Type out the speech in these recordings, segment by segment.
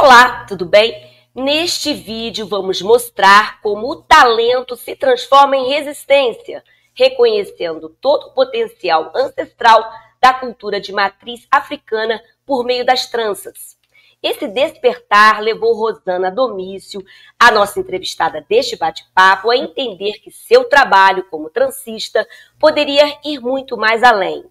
Olá, tudo bem? Neste vídeo vamos mostrar como o talento se transforma em resistência, reconhecendo todo o potencial ancestral da cultura de matriz africana por meio das tranças. Esse despertar levou Rosana Domício, a nossa entrevistada deste bate-papo, a entender que seu trabalho como transista poderia ir muito mais além.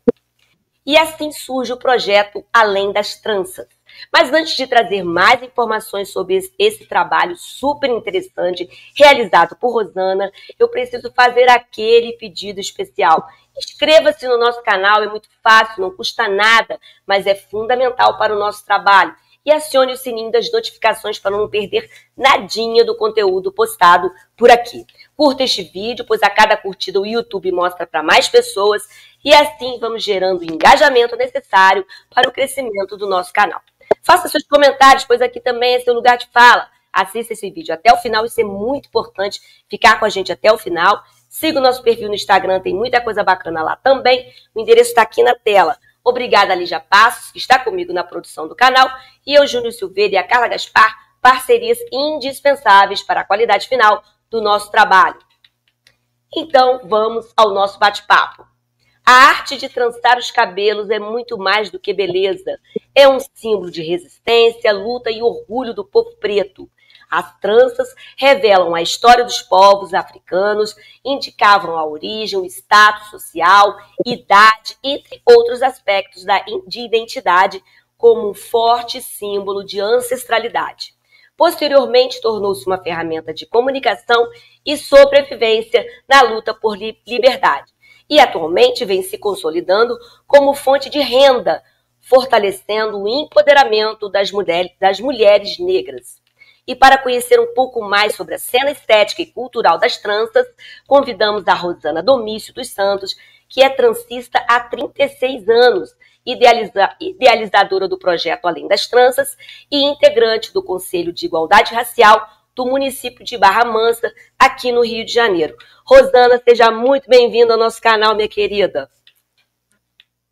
E assim surge o projeto Além das Tranças. Mas antes de trazer mais informações sobre esse trabalho super interessante realizado por Rosana, eu preciso fazer aquele pedido especial. Inscreva-se no nosso canal, é muito fácil, não custa nada, mas é fundamental para o nosso trabalho. E acione o sininho das notificações para não perder nadinha do conteúdo postado por aqui. Curta este vídeo, pois a cada curtida o YouTube mostra para mais pessoas e assim vamos gerando o engajamento necessário para o crescimento do nosso canal. Faça seus comentários, pois aqui também é seu lugar de fala. Assista esse vídeo até o final, isso é muito importante, ficar com a gente até o final. Siga o nosso perfil no Instagram, tem muita coisa bacana lá também. O endereço está aqui na tela. Obrigada, Lígia Passos, que está comigo na produção do canal, e eu, Júnior Silveira e a Carla Gaspar, parcerias indispensáveis para a qualidade final do nosso trabalho. Então, vamos ao nosso bate-papo. A arte de trançar os cabelos é muito mais do que beleza. É um símbolo de resistência, luta e orgulho do povo preto. As tranças revelam a história dos povos africanos, indicavam a origem, o status social, idade, entre outros aspectos de identidade, como um forte símbolo de ancestralidade. Posteriormente, tornou-se uma ferramenta de comunicação e sobrevivência na luta por liberdade. E atualmente vem se consolidando como fonte de renda, fortalecendo o empoderamento das mulheres negras. E para conhecer um pouco mais sobre a cena estética e cultural das tranças, convidamos a Rosana Domício dos Santos, que é transista há 36 anos, idealizadora do projeto Além das Tranças e integrante do Conselho de Igualdade Racial do município de Barra Mansa, aqui no Rio de Janeiro. Rosana, seja muito bem-vinda ao nosso canal, minha querida.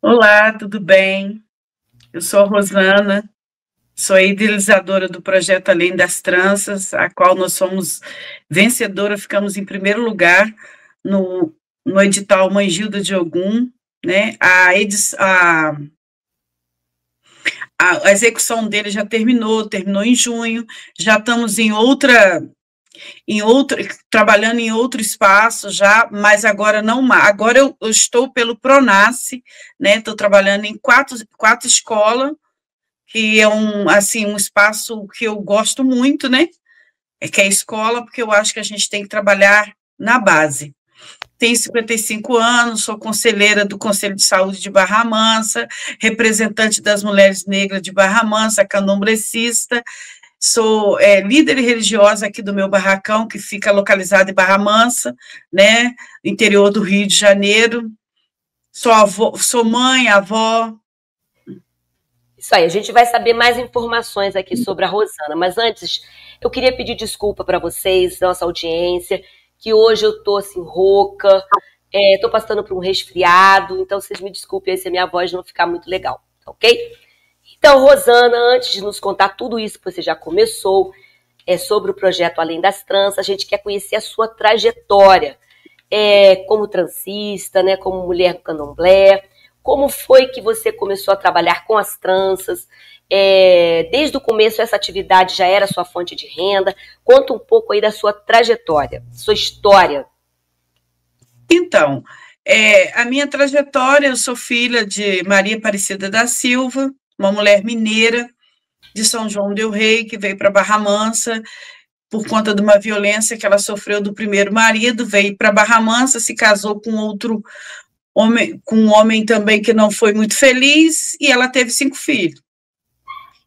Olá, tudo bem? Eu sou a Rosana, sou a idealizadora do projeto Além das Tranças, a qual nós somos vencedora, ficamos em primeiro lugar no edital Mãe Gilda de Ogum, né? A execução dele já terminou em junho, já estamos trabalhando em outro espaço já, mas agora não mais. Agora eu estou pelo Pronasce, né? Estou trabalhando em quatro escolas, que é um espaço que eu gosto muito, né? Que é a escola, porque eu acho que a gente tem que trabalhar na base. Tenho 55 anos, sou conselheira do Conselho de Saúde de Barra Mansa, representante das mulheres negras de Barra Mansa, candomblecista, sou líder religiosa aqui do meu barracão, que fica localizado em Barra Mansa, né, interior do Rio de Janeiro. Sou mãe, avó. Isso aí, a gente vai saber mais informações aqui sobre a Rosana, mas antes eu queria pedir desculpa para vocês, nossa audiência, que hoje eu tô assim rouca, tô passando por um resfriado, então vocês me desculpem aí se a minha voz não ficar muito legal, ok? Então, Rosana, antes de nos contar tudo isso que você já começou, sobre o projeto Além das Tranças, a gente quer conhecer a sua trajetória como transista, né, como mulher do candomblé. Como foi que você começou a trabalhar com as tranças? Desde o começo, essa atividade já era sua fonte de renda? Conta um pouco aí da sua trajetória, sua história. Então, a minha trajetória, eu sou filha de Maria Aparecida da Silva, uma mulher mineira de São João del Rei, que veio para Barra Mansa por conta de uma violência que ela sofreu do primeiro marido, veio para Barra Mansa, se casou com um homem também que não foi muito feliz, e ela teve 5 filhos.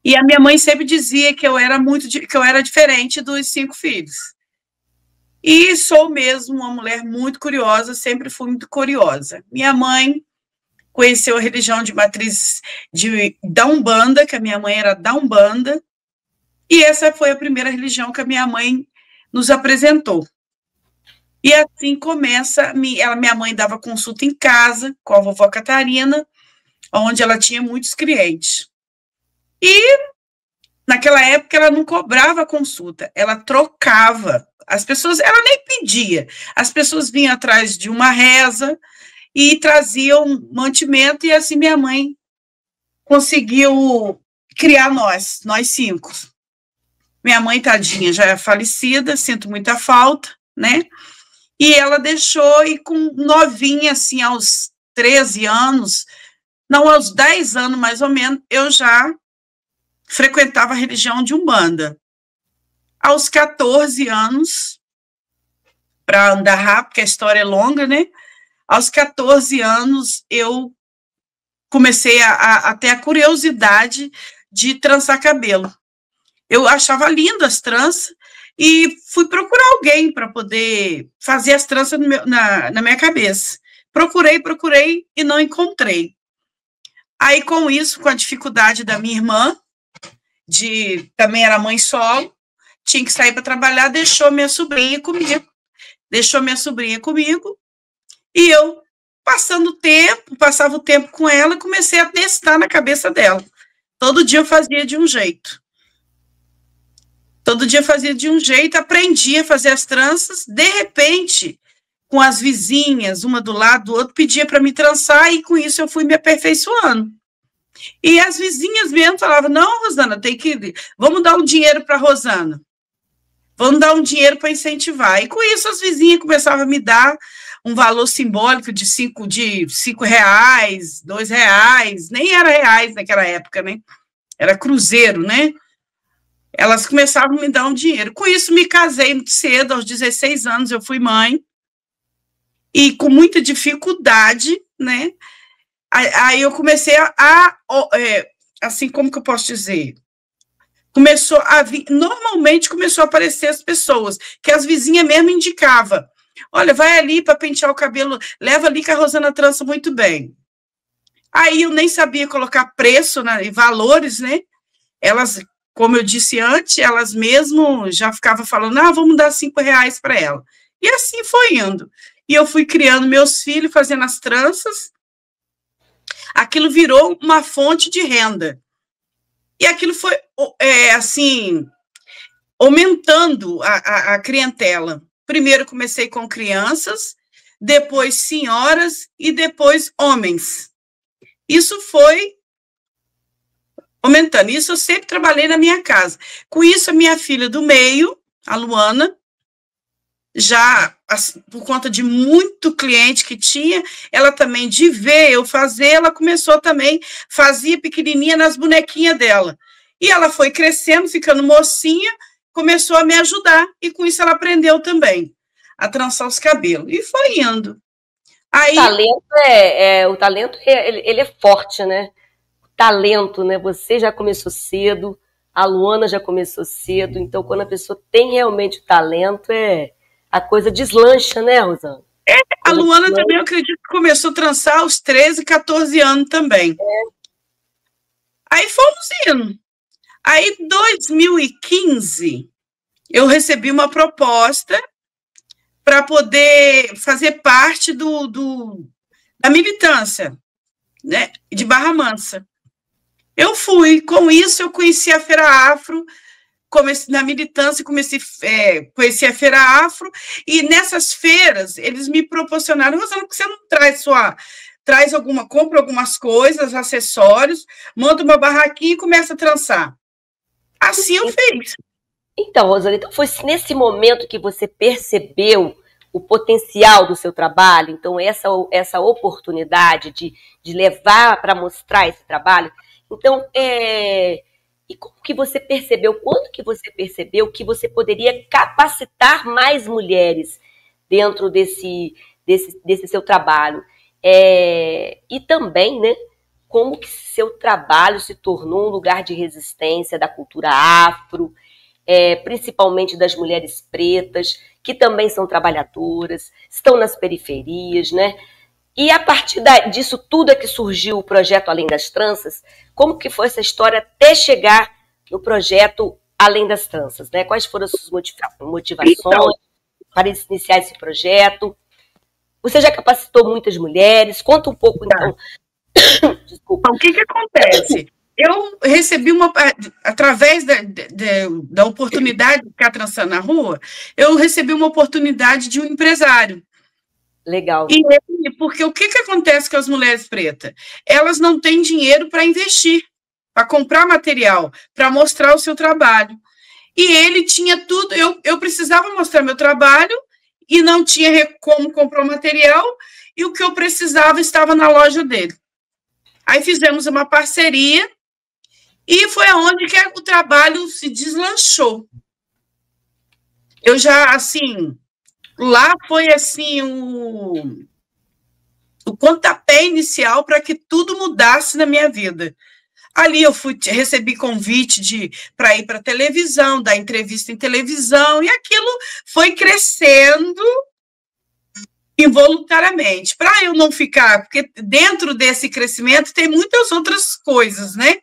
E a minha mãe sempre dizia que eu era diferente dos 5 filhos. E sou mesmo uma mulher muito curiosa, sempre fui muito curiosa. Minha mãe conheceu a religião de matriz da Umbanda, que a minha mãe era da Umbanda, e essa foi a primeira religião que a minha mãe nos apresentou. E assim começa, minha mãe dava consulta em casa com a vovó Catarina, onde ela tinha muitos clientes. E naquela época ela não cobrava consulta, ela trocava. As pessoas, ela nem pedia. As pessoas vinham atrás de uma reza e traziam mantimento, e assim minha mãe conseguiu criar nós 5. Minha mãe, tadinha, já é falecida, sinto muita falta, né? E ela deixou, e com novinha, assim, aos 13 anos, não, aos 10 anos mais ou menos, eu já frequentava a religião de Umbanda. Aos 14 anos, para andar rápido, porque a história é longa, né? Aos 14 anos, eu comecei a ter a curiosidade de trançar cabelo. Eu achava lindo as tranças e fui procurar alguém para poder fazer as tranças na minha cabeça. Procurei e não encontrei. Aí, com isso, com a dificuldade da minha irmã, também era mãe solo, tinha que sair para trabalhar, deixou minha sobrinha comigo, e eu, passava o tempo com ela, comecei a testar na cabeça dela. Todo dia eu fazia de um jeito. Aprendia a fazer as tranças, de repente, com as vizinhas, uma do lado do outro, pedia para me trançar, e com isso eu fui me aperfeiçoando. E as vizinhas mesmo falavam, não, Rosana, vamos dar um dinheiro para a Rosana. Vamos dar um dinheiro para incentivar. E com isso as vizinhas começavam a me dar um valor simbólico de R$5, R$2, nem era reais naquela época, né? Era cruzeiro, né? Elas começavam a me dar um dinheiro. Com isso, me casei muito cedo, aos 16 anos eu fui mãe, e com muita dificuldade, né? Aí eu comecei assim, como que eu posso dizer? Normalmente começou a aparecer as pessoas, que as vizinhas mesmo indicavam. Olha, vai ali para pentear o cabelo, leva ali que a Rosana trança muito bem. Aí eu nem sabia colocar preço, né, e valores, né? Elas, como eu disse antes, elas mesmo já ficavam falando, vamos dar R$5 para ela. E assim foi indo. E eu fui criando meus filhos, fazendo as tranças. Aquilo virou uma fonte de renda. E aquilo foi, assim, aumentando a clientela. Primeiro comecei com crianças, depois senhoras e depois homens. Isso foi aumentando. Isso eu sempre trabalhei na minha casa. Com isso, a minha filha do meio, a Luana, já por conta de muito cliente que tinha, ela também, de ver eu fazer, ela começou também, fazia pequenininha nas bonequinhas dela. E ela foi crescendo, ficando mocinha, começou a me ajudar, e com isso ela aprendeu também a trançar os cabelos. E foi indo. Aí, o talento ele é forte, né? O talento, né? Você já começou cedo, a Luana já começou cedo, então quando a pessoa tem realmente o talento, a coisa deslancha, né, Rosana? A Luana também, eu acredito que começou a trançar aos 13, 14 anos também. Aí fomos indo. Aí, em 2015, eu recebi uma proposta para poder fazer parte da militância, né, de Barra Mansa. Eu fui. Com isso, eu conheci a Feira Afro, na militância, conheci a Feira Afro, e nessas feiras, eles me proporcionaram, Rosana, porque você não compra algumas coisas, acessórios, monta uma barraquinha e começa a trançar. Assim eu fiz. Então, Rosana, foi nesse momento que você percebeu o potencial do seu trabalho, então essa oportunidade de levar para mostrar esse trabalho. Então, e como que você percebeu, quando que você percebeu que você poderia capacitar mais mulheres dentro desse seu trabalho? E também, né, como que seu trabalho se tornou um lugar de resistência da cultura afro, principalmente das mulheres pretas, que também são trabalhadoras, estão nas periferias, né? E a partir disso tudo é que surgiu o projeto Além das Tranças. Como que foi essa história até chegar no projeto Além das Tranças, né? Quais foram as suas motivações para iniciar esse projeto? Você já capacitou muitas mulheres? Conta um pouco, então. Desculpa. O que acontece? eu recebi através da oportunidade de ficar trançando na rua, eu recebi uma oportunidade de um empresário. Legal. Porque o que acontece com as mulheres pretas? Elas não têm dinheiro para investir, para comprar material, para mostrar o seu trabalho. E ele tinha tudo, eu precisava mostrar meu trabalho e não tinha como comprar o material, e o que eu precisava estava na loja dele. Aí fizemos uma parceria, e foi onde que o trabalho se deslanchou. Eu já, assim, lá foi, assim, o pontapé inicial para que tudo mudasse na minha vida. Ali eu recebi convite para ir para a televisão, dar entrevista em televisão, e aquilo foi crescendo involuntariamente. Para eu não ficar, porque dentro desse crescimento tem muitas outras coisas, né?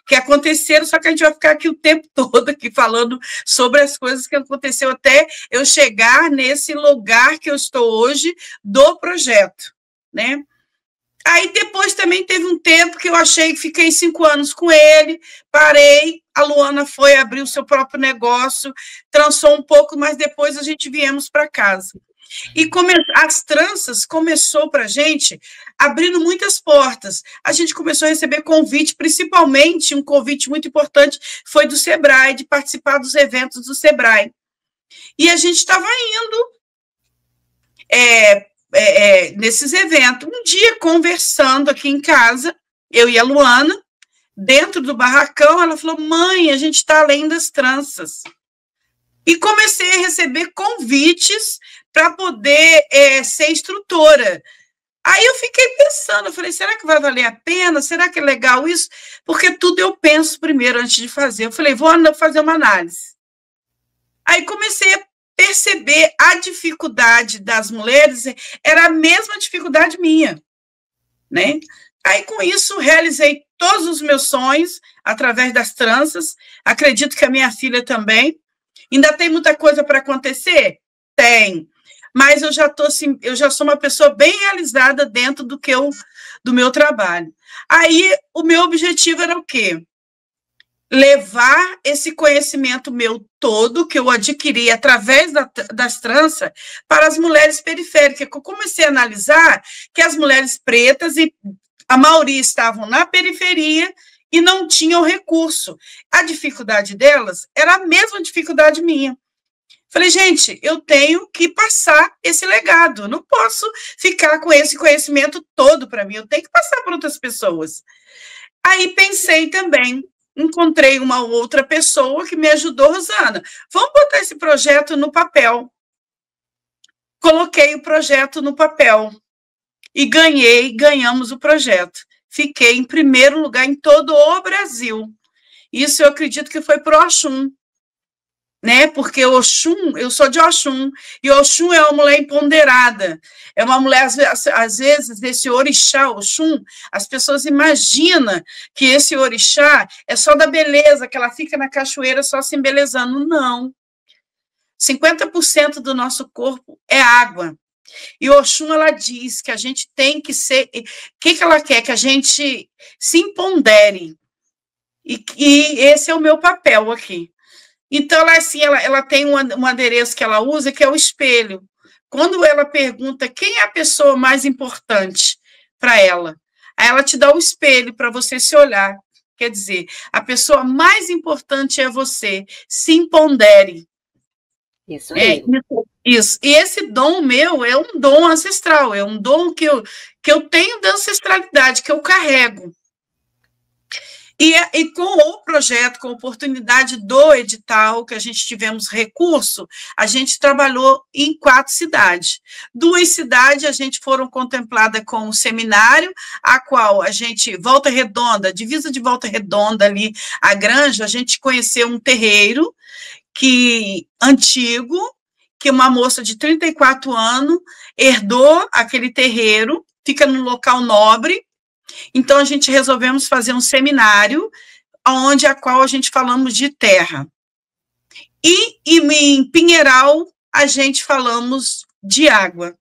Que aconteceram, só que a gente vai ficar aqui o tempo todo aqui falando sobre as coisas que aconteceu até eu chegar nesse lugar que eu estou hoje do projeto, né? Aí depois também teve um tempo que eu achei que fiquei 5 anos com ele, parei, a Luana foi abrir o seu próprio negócio, trançou um pouco, mas depois a gente viemos para casa. E as tranças começou para a gente abrindo muitas portas. A gente começou a receber convite, principalmente um convite muito importante foi do Sebrae, de participar dos eventos do Sebrae. E a gente estava indo nesses eventos. Um dia, conversando aqui em casa, eu e a Luana, dentro do barracão, ela falou: mãe, a gente está além das tranças. E comecei a receber convites para poder ser instrutora. Aí eu fiquei pensando, eu falei, será que vai valer a pena? Será que é legal isso? Porque tudo eu penso primeiro antes de fazer. Eu falei, vou fazer uma análise. Aí comecei a perceber a dificuldade das mulheres, era a mesma dificuldade minha, né? Aí, com isso, realizei todos os meus sonhos através das tranças, acredito que a minha filha também. Ainda tem muita coisa para acontecer? Tem, mas eu já sou uma pessoa bem realizada dentro do meu trabalho. Aí, o meu objetivo era o quê? Levar esse conhecimento meu todo, que eu adquiri através das tranças, para as mulheres periféricas, que eu comecei a analisar que as mulheres pretas, e a maioria estavam na periferia e não tinham recurso. A dificuldade delas era a mesma dificuldade minha. Falei, gente, eu tenho que passar esse legado, eu não posso ficar com esse conhecimento todo para mim, eu tenho que passar para outras pessoas. Aí pensei também, encontrei uma outra pessoa que me ajudou, Rosana, vamos botar esse projeto no papel. Coloquei o projeto no papel e ganhamos o projeto. Fiquei em primeiro lugar em todo o Brasil. Isso eu acredito que foi para o Oxum, né? Porque Oxum, eu sou de Oxum, e Oxum é uma mulher empoderada, é uma mulher, às vezes, esse orixá, Oxum, as pessoas imaginam que esse orixá é só da beleza, que ela fica na cachoeira só se embelezando. Não. 50% do nosso corpo é água. E Oxum, ela diz que a gente tem que ser... O que ela quer? Que a gente se empodere. E esse é o meu papel aqui. Então, ela tem um adereço que ela usa, que é o espelho. Quando ela pergunta quem é a pessoa mais importante para ela, aí ela te dá o espelho para você se olhar. Quer dizer, a pessoa mais importante é você. Se empodere. Isso mesmo. Isso. E esse dom meu é um dom ancestral, é um dom que eu tenho da ancestralidade, que eu carrego. E com o projeto, com a oportunidade do edital, que a gente tivemos recurso, a gente trabalhou em 4 cidades. 2 cidades a gente foram contempladas com um seminário, a qual a gente, Volta Redonda, divisa de Volta Redonda ali, a Granja, a gente conheceu um terreiro antigo, que uma moça de 34 anos herdou aquele terreiro, fica num local nobre. Então, a gente resolvemos fazer um seminário, a qual a gente falamos de terra. E em Pinheiral, a gente falamos de água.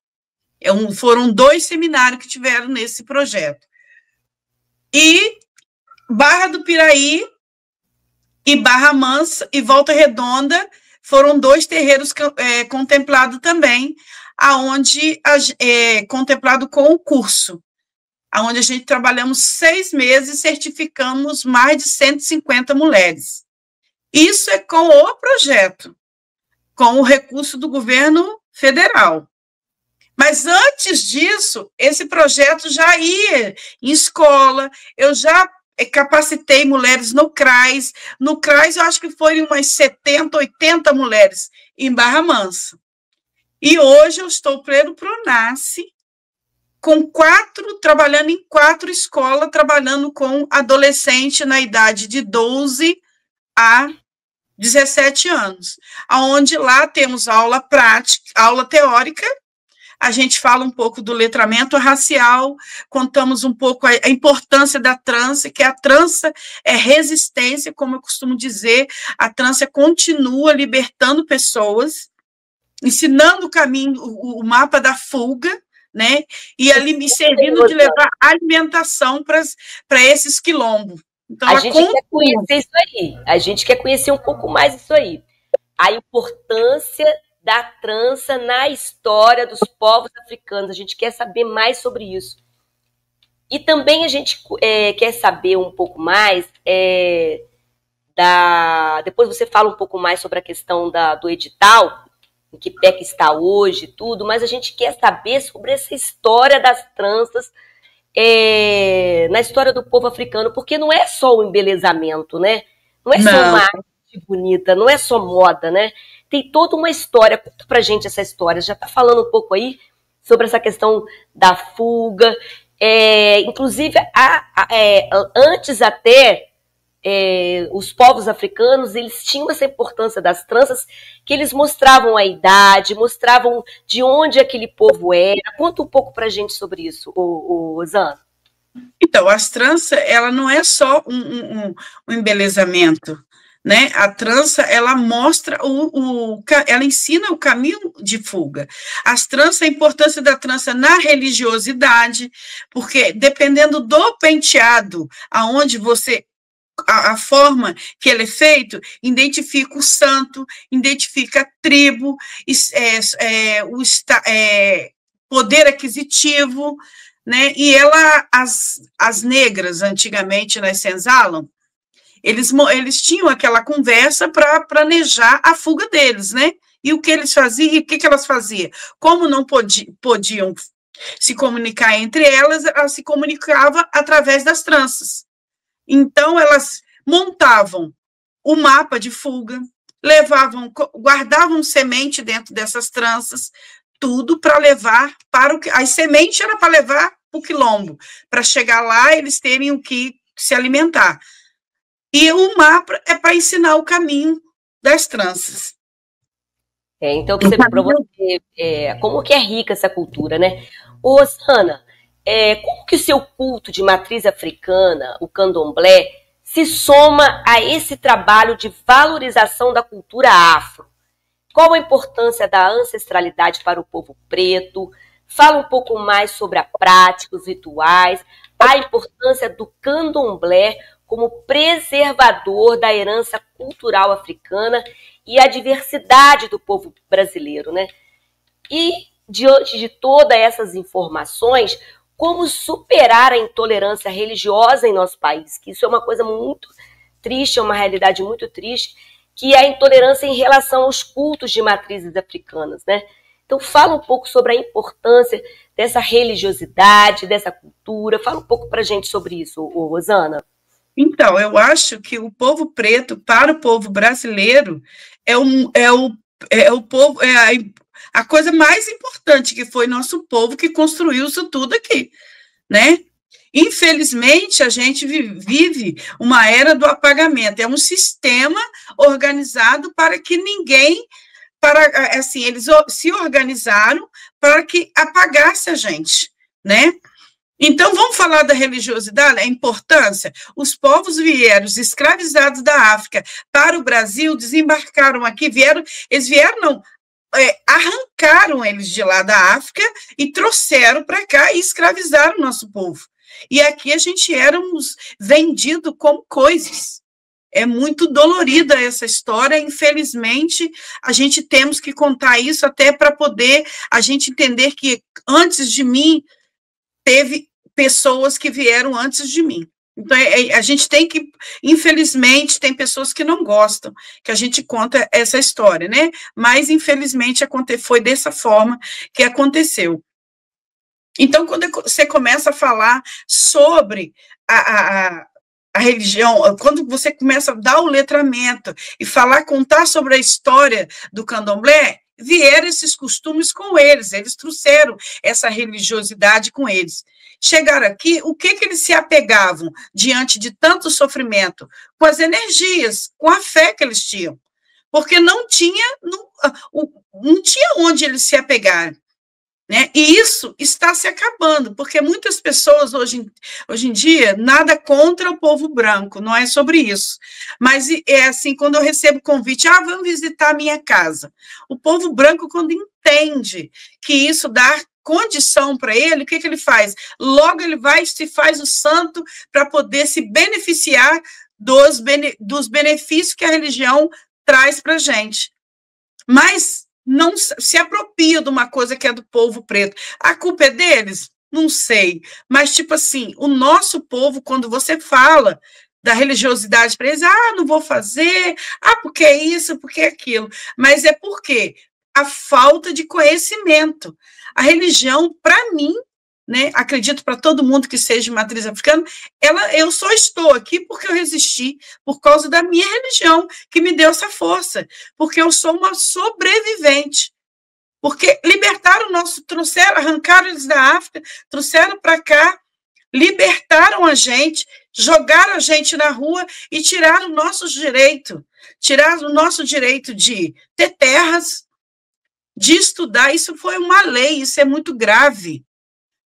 Foram 2 seminários que tiveram nesse projeto. E Barra do Piraí e Barra Mansa e Volta Redonda foram 2 terreiros contemplados também, aonde contemplado com o curso, aonde a gente trabalhamos 6 meses e certificamos mais de 150 mulheres. Isso é com o projeto, com o recurso do governo federal. Mas antes disso, esse projeto já ia em escola, eu já capacitei mulheres no CRAS. No CRAS, eu acho que foram umas 70, 80 mulheres em Barra Mansa. E hoje eu estou pleno Pronace, trabalhando em 4 escolas, trabalhando com adolescente na idade de 12 a 17 anos, onde lá temos aula prática, aula teórica. A gente fala um pouco do letramento racial, contamos um pouco a importância da trança, que a trança é resistência, como eu costumo dizer, a trança continua libertando pessoas, ensinando o caminho, o mapa da fuga, né? E ali me servindo de levar alimentação para esses quilombos. Então, a gente quer conhecer isso aí, a gente quer conhecer um pouco mais isso aí, a importância da trança na história dos povos africanos. A gente quer saber mais sobre isso. E também a gente quer saber um pouco mais depois você fala um pouco mais sobre a questão do edital, em que pé que está hoje, tudo, mas a gente quer saber sobre essa história das tranças na história do povo africano, porque não é só o embelezamento, né? Não é só uma arte bonita, não é só moda, né? Tem toda uma história. Conta pra gente essa história. Já tá falando um pouco aí sobre essa questão da fuga. Inclusive, antes até, os povos africanos, eles tinham essa importância das tranças, que eles mostravam a idade, mostravam de onde aquele povo era. Conta um pouco pra gente sobre isso, Zana. Então, as tranças, ela não é só um embelezamento, né? A trança, ela mostra ela ensina o caminho de fuga. As tranças, a importância da trança na religiosidade, porque dependendo do penteado, aonde você a forma que ele é feito, identifica o santo, identifica a tribo, o poder aquisitivo, né? E as negras, antigamente, nas senzalas, eles tinham aquela conversa para planejar a fuga deles, né? E o que eles faziam, e o que elas faziam? Como não podiam se comunicar entre elas se comunicavam através das tranças. Então, elas montavam o mapa de fuga, guardavam semente dentro dessas tranças, tudo para levar para as sementes era para levar para o quilombo, para chegar lá eles terem o que se alimentar. E o mapa é para ensinar o caminho das tranças. Então, para você, como que é rica essa cultura, né? Zana, como que o seu culto de matriz africana, o candomblé, se soma a esse trabalho de valorização da cultura afro? Qual a importância da ancestralidade para o povo preto? Fala um pouco mais sobre a prática, os rituais, a importância do candomblé como preservador da herança cultural africana e a diversidade do povo brasileiro, né? E, diante de todas essas informações, como superar a intolerância religiosa em nosso país, que isso é uma coisa muito triste, é uma realidade muito triste, que é a intolerância em relação aos cultos de matrizes africanas, né? Então, fala um pouco sobre a importância dessa religiosidade, dessa cultura. Fala um pouco para a gente sobre isso, Zana. Então, eu acho que o povo preto, para o povo brasileiro, a coisa mais importante, que foi nosso povo que construiu isso tudo aqui, né? Infelizmente, a gente vive uma era do apagamento. É um sistema organizado para que ninguém, assim, eles se organizaram para que apagasse a gente, né? Então, vamos falar da religiosidade, a importância. Os povos vieram, os escravizados da África, para o Brasil, desembarcaram aqui, arrancaram eles de lá da África e trouxeram para cá e escravizaram o nosso povo. E aqui a gente éramos vendidos como coisas. É muito dolorida essa história, infelizmente, a gente temos que contar isso até para poder a gente entender que antes de mim, teve pessoas que vieram antes de mim. Então, a gente tem que, infelizmente, tem pessoas que não gostam que a gente conta essa história, né? Mas, infelizmente, foi dessa forma que aconteceu. Então, quando você começa a falar sobre a religião, quando você começa a dar o letramento e contar sobre a história do candomblé, vieram esses costumes com eles trouxeram essa religiosidade com eles. Chegaram aqui, o que eles se apegavam diante de tanto sofrimento? Com as energias, com a fé que eles tinham. Porque não tinha onde eles se apegarem. Né? E isso está se acabando, porque muitas pessoas hoje em dia, nada contra o povo branco, não é sobre isso. Mas é assim, quando eu recebo convite, vamos visitar a minha casa. O povo branco, quando entende que isso dá condição para ele, o que ele faz? Logo ele vai e se faz o santo para poder se beneficiar dos benefícios que a religião traz para a gente. Mas não se apropria de uma coisa que é do povo preto. A culpa é deles? Não sei. Mas, tipo assim, o nosso povo, quando você fala da religiosidade para eles, não vou fazer, porque é isso, porque é aquilo. Mas é porque a falta de conhecimento. A religião, para mim, né, acredito para todo mundo que seja de matriz africana, eu só estou aqui porque eu resisti, por causa da minha religião, que me deu essa força, porque eu sou uma sobrevivente, porque libertaram arrancaram eles da África, trouxeram para cá, libertaram a gente, jogaram a gente na rua e tiraram o nosso direito de ter terras, de estudar. Isso foi uma lei, isso é muito grave.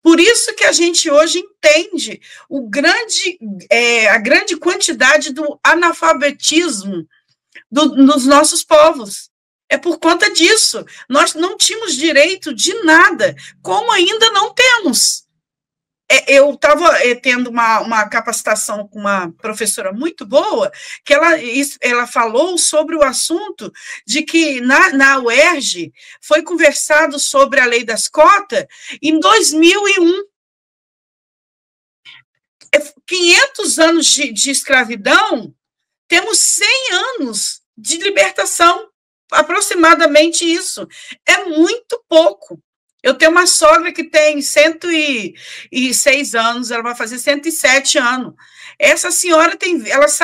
Por isso que a gente hoje entende a grande quantidade do analfabetismo dos nossos povos. É por conta disso. Nós não tínhamos direito de nada, como ainda não temos. Eu estava tendo uma capacitação com uma professora muito boa, que ela falou sobre o assunto de que na UERJ foi conversado sobre a lei das cotas em 2001. 500 anos de escravidão, temos 100 anos de libertação, aproximadamente isso. É muito pouco. Eu tenho uma sogra que tem 106 anos, ela vai fazer 107 anos. Essa senhora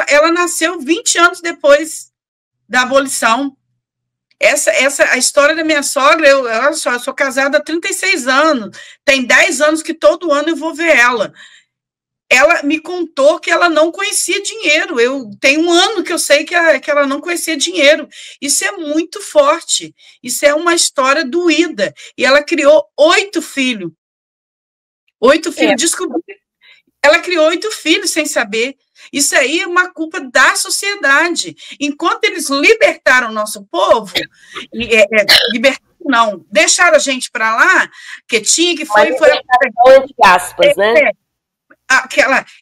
ela nasceu 20 anos depois da abolição. A história da minha sogra, eu sou casada há 36 anos, tem 10 anos que todo ano eu vou ver ela. Ela me contou que ela não conhecia dinheiro. Tem um ano que eu sei que ela não conhecia dinheiro. Isso é muito forte. Isso é uma história doída. E ela criou 8 filhos. 8 filhos. Descobri. Ela criou 8 filhos sem saber. Isso aí é uma culpa da sociedade. Enquanto eles libertaram o nosso povo, deixaram a gente para lá, quietinha, que foi entre aspas, né?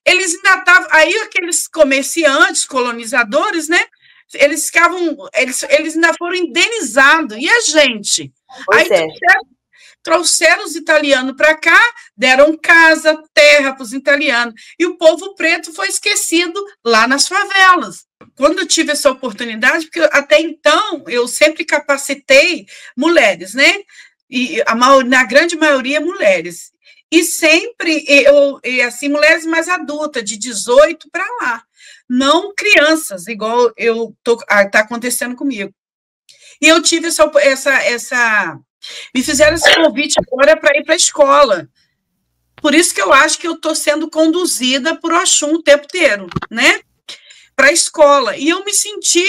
Eles ainda estavam, aí aqueles comerciantes, colonizadores, né? Eles ainda foram indenizados. E a gente? Pois aí trouxeram os italianos para cá, deram casa, terra para os italianos. E o povo preto foi esquecido lá nas favelas. Quando eu tive essa oportunidade, porque até então eu sempre capacitei mulheres, né? E na grande maioria, mulheres. E sempre, mulheres mais adultas, de 18 para lá. Não crianças, igual está acontecendo comigo. E eu tive me fizeram esse convite agora para ir para a escola. Por isso que eu acho que eu estou sendo conduzida por Oxum o tempo inteiro, né? Para a escola. E eu me senti,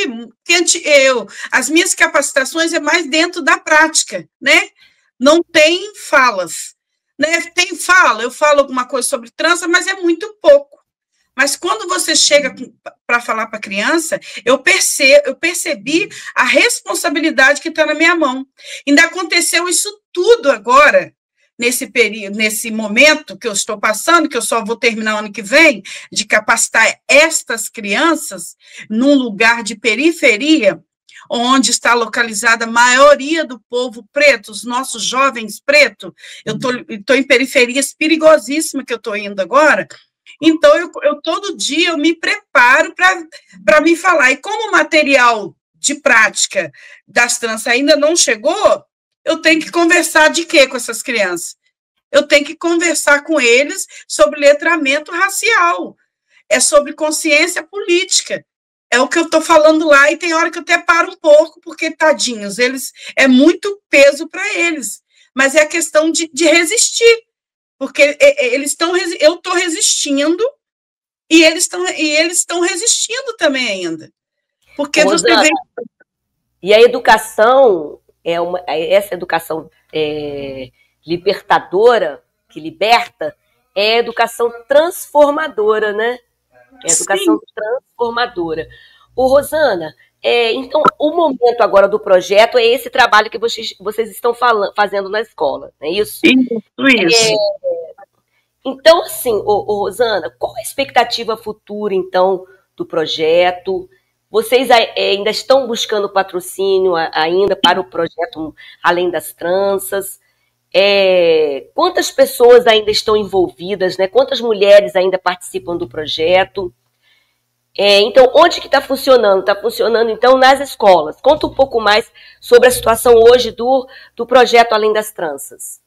as minhas capacitações é mais dentro da prática, né? Não tem falas. Né? Tem fala, eu falo alguma coisa sobre trança, mas é muito pouco. Mas quando você chega para falar para a criança, eu percebi a responsabilidade que está na minha mão. Ainda aconteceu isso tudo agora, nesse período, nesse momento que eu estou passando, que eu só vou terminar ano que vem, de capacitar estas crianças num lugar de periferia, onde está localizada a maioria do povo preto, os nossos jovens pretos. Eu estou em periferias perigosíssimas que eu estou indo agora. Então, eu todo dia eu me preparo para me falar. E como o material de prática das tranças ainda não chegou, eu tenho que conversar de quê com essas crianças? Eu tenho que conversar com eles sobre letramento racial, é sobre consciência política. É o que eu estou falando lá, e tem hora que eu até paro um pouco, porque, tadinhos, eles é muito peso para eles. Mas é a questão de resistir, porque eles estão, eu estou resistindo, e eles estão resistindo também ainda. Porque Rosana, você vê... E a educação, essa educação libertadora, que liberta, é a educação transformadora, né? É a educação transformadora. Ô, Rosana, então, o momento agora do projeto é esse trabalho que vocês estão fazendo na escola, não é isso? Isso. Então, assim, Rosana, qual a expectativa futura, então, do projeto? Vocês ainda estão buscando patrocínio ainda para o projeto Além das Tranças? Quantas pessoas ainda estão envolvidas, né? Quantas mulheres ainda participam do projeto? Então, onde que está funcionando? Está funcionando, então, nas escolas. Conta um pouco mais sobre a situação hoje do projeto Além das Tranças.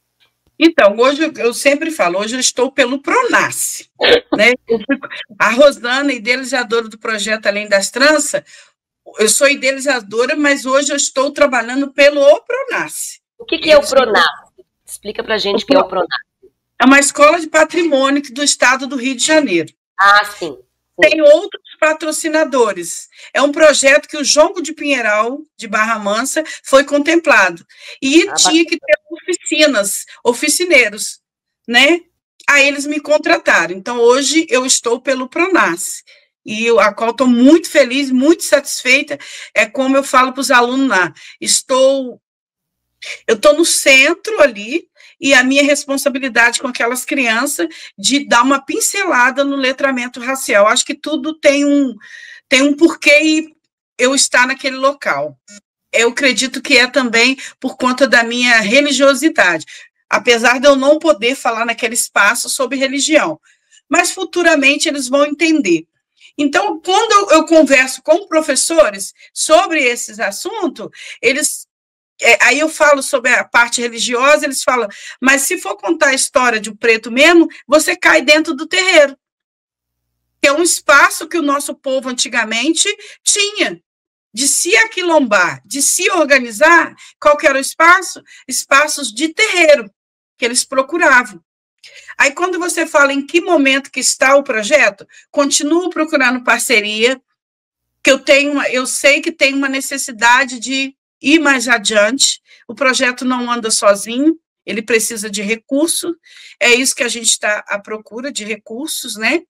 Então, hoje eu sempre falo, hoje eu estou pelo Pronasce, né? A Rosana, idealizadora do projeto Além das Tranças, eu sou idealizadora, mas hoje eu estou trabalhando pelo Pronasce. O que é o Pronasce? Explica para a gente o que é o Pronasce. É uma escola de patrimônio do estado do Rio de Janeiro. Ah, sim. Tem outros patrocinadores. É um projeto que o Jongo de Pinheiral, de Barra Mansa, foi contemplado. E tinha que ter oficineiros, né? Aí eles me contrataram. Então, hoje eu estou pelo Pronasce. E a qual estou muito feliz, muito satisfeita. É como eu falo para os alunos lá. Eu estou no centro ali, e a minha responsabilidade com aquelas crianças de dar uma pincelada no letramento racial. Acho que tudo tem um porquê e eu estar naquele local. Eu acredito que é também por conta da minha religiosidade, apesar de eu não poder falar naquele espaço sobre religião, mas futuramente eles vão entender. Então, quando eu converso com professores sobre esses assuntos, aí eu falo sobre a parte religiosa, eles falam, mas se for contar a história de um preto mesmo, você cai dentro do terreiro, que é um espaço que o nosso povo antigamente tinha, de se aquilombar, de se organizar. Qual que era o espaço? Espaços de terreiro, que eles procuravam. Aí, quando você fala em que momento que está o projeto, continuo procurando parceria, que eu sei que tem uma necessidade de ir mais adiante. O projeto não anda sozinho, ele precisa de recurso, é isso que a gente está à procura, de recursos, né?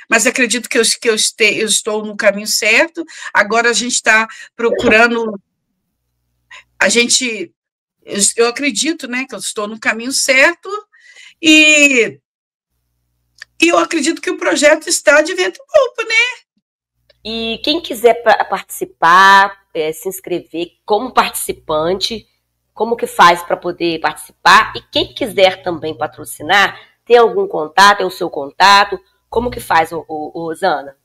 Mas acredito que eu estou no caminho certo. Agora a gente está procurando, eu acredito, né, que eu estou no caminho certo, e eu acredito que o projeto está de vento em popa, né? E quem quiser participar, se inscrever como participante, como que faz para poder participar? E quem quiser também patrocinar, tem algum contato, é o seu contato? Como que faz, Rosana?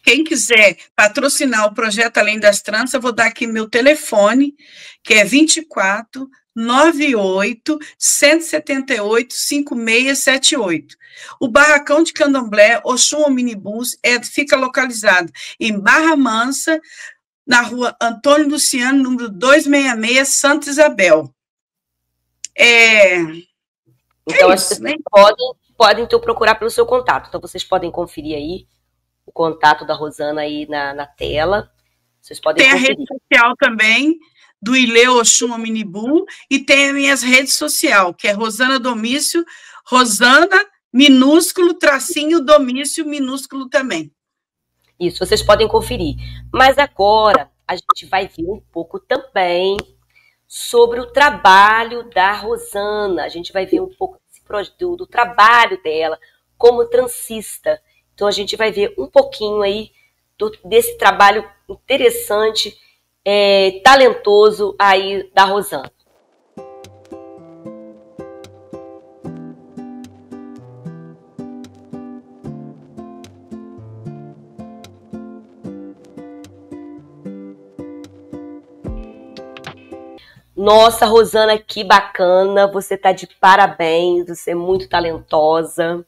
Quem quiser patrocinar o projeto Além das Tranças, eu vou dar aqui meu telefone, que é 24 98 178 5678. O Barracão de Candomblé, Oxum Omnibus, fica localizado em Barra Mansa, na rua Antônio Luciano, número 266, Santa Isabel. Então, as pessoas podem então procurar pelo seu contato. Então, vocês podem conferir aí o contato da Rosana aí na tela. Vocês podem Tem conferir. A rede social também, do Ile Oxum Omnibu, e tem as minhas redes sociais, que é Rosana Domício, Rosana, minúsculo, tracinho, Domício, minúsculo também. Isso, vocês podem conferir. Mas agora, a gente vai ver um pouco também sobre o trabalho da Rosana. A gente vai ver um pouco do trabalho dela como transista. Então, a gente vai ver um pouquinho aí desse trabalho interessante, talentoso aí da Rosana. Nossa, Rosana, que bacana, você tá de parabéns, você é muito talentosa,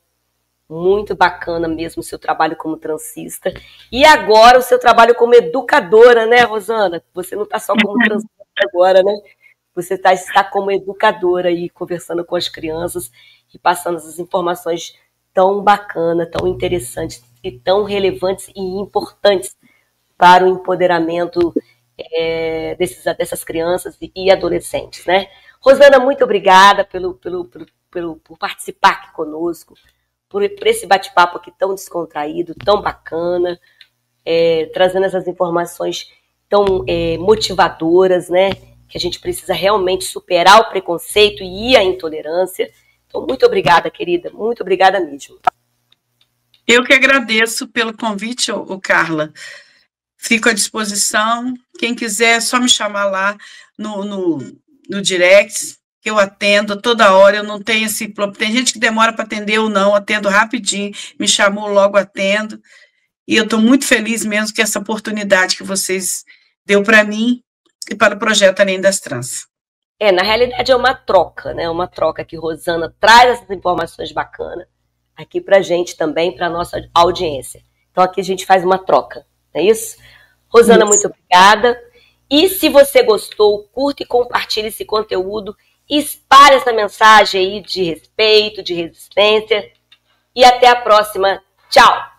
muito bacana mesmo o seu trabalho como transista. E agora o seu trabalho como educadora, né, Rosana? Você não tá só como transista agora, né? Você está como educadora aí, conversando com as crianças e passando essas informações tão bacanas, tão interessantes e tão relevantes e importantes para o empoderamento dessas crianças e adolescentes, né? Rosana, muito obrigada por participar aqui conosco, por esse bate-papo aqui tão descontraído, tão bacana, trazendo essas informações tão motivadoras, né? Que a gente precisa realmente superar o preconceito e a intolerância. Então, muito obrigada, querida, muito obrigada mesmo. Eu que agradeço pelo convite, Carla. Fico à disposição. Quem quiser, é só me chamar lá no direct, que eu atendo toda hora. Eu não tenho esse problema. Tem gente que demora para atender ou não, atendo rapidinho. Me chamou, logo atendo. E eu estou muito feliz mesmo com essa oportunidade que vocês deu para mim e para o projeto Além das Trans. Na realidade é uma troca, né? Uma troca que Rosana traz essas informações bacanas aqui para a gente também, para a nossa audiência. Então aqui a gente faz uma troca, não é isso? Rosana, muito obrigada. E se você gostou, curta e compartilhe esse conteúdo, espalhe essa mensagem aí de respeito, de resistência. E até a próxima. Tchau!